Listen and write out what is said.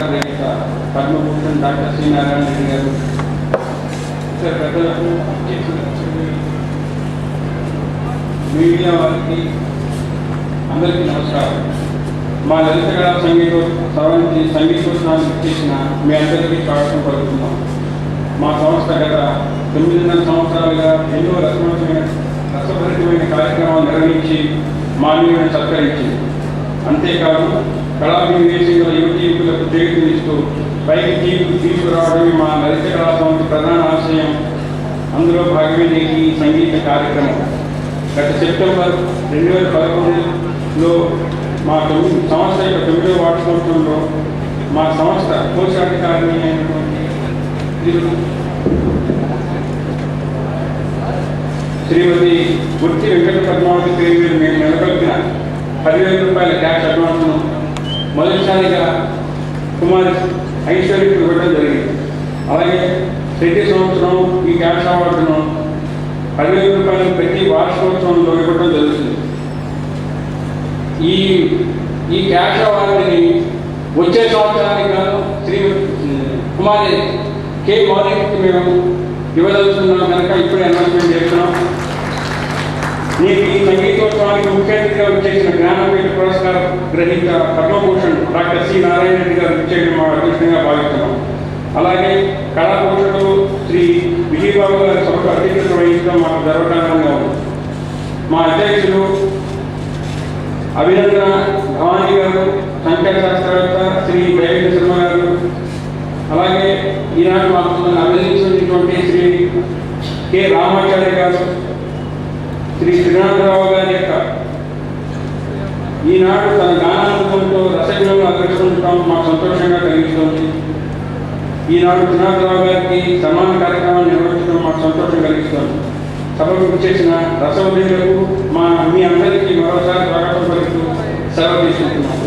Padma Bhushan doctor C Narayana Reddy గారు, పెద్దలకు, media వారికి అందరికీ నమస్కారం. మా లలిత కళా సంగీతోత్సవానికి చేసిన మీ అందరికీ స్వాగతం పలుకుతున్నాం. మా సంస్థ గత 9.5 సంవత్సరాలుగా ఎన్నో రసభరితమైన కార్యక్రమాలు నిర్వహించి మానవీయులను సత్కరించింది. అంతేకాదు కళాభివేశంలో యువతీయులకు చేయూతనిస్తూ పైకి తీసుకురావడమే మా లలిత కళా సంస్థ ప్రధాన ఆశయం. అందులో భాగమే ఈ సంగీత కార్యక్రమం. గత సెప్టెంబర్ 2011లో మా సంస్థ యొక్క 9వ వార్షికోత్సవంలో మా సంస్థ కోశాధికారిని అయినటువంటి శ్రీమతి గుర్తి వెంకట పద్మావతి పేరు మీద మేము నెలకొల్పిన 10,000 రూపాయల క్యాష్ అడ్వాన్స్ను మొదటిసారిగా కుమారి ఐశ్వర్యకు ఇవ్వడం జరిగింది. అలాగే ప్రతి సంవత్సరం ఈ క్యాష్ అవార్డును 10,000 రూపాయలు ప్రతి వార్షికోత్సవంలో ఇవ్వడం జరుగుతుంది. ఈ క్యాష్ అవార్డుని వచ్చే సంవత్సరానికి గాను కుమారి కే మౌలికి మేము ఇవ్వదలుచుకున్నాం కనుక ఇప్పుడే అనౌన్స్మెంట్ చేస్తున్నాం. నేను ఈ సంగీతోత్సవానికి ముఖ్య అతిథిగా వచ్చేసిన జ్ఞానపీఠ పురస్కార గ్రహీత పద్మభూషణ్ డాక్టర్ సి నారాయణ రెడ్డి గారు వచ్చేయడం మా అదృష్టంగా భావిస్తున్నాం. అలాగే కళాపోషకులు శ్రీ విజయబాబు గారి సభకు అధ్యక్షత వహించడం మాకు గర్వకారణంగా ఉంది. మా అధ్యక్షులు అభినందన భవానీ గారు, సంఖ్యా శాస్త్రవేత్త శ్రీ దయానంద శర్మ గారు, అలాగే ఈనాడు మాకు అభినందించినటువంటి శ్రీ కె రామాచార్య గారు, శ్రీ శ్రీనాథరావు గారి యొక్క ఈనాడు తన గానానుభవంతో రసజ్ఞులను ఆకర్షించడం మాకు సంతోషంగా కలిగిస్తుంది. ఈనాడు శ్రీనాథరావు గారికి సన్మాన కార్యక్రమాన్ని నిర్వహించడం మాకు సంతోషం కలిగిస్తుంది. సభకు చేసిన రసోదయులకు మీ అందరికీ మరోసారి స్వాగతం పలుకుతూ సెలవు తీసుకుంటున్నాము.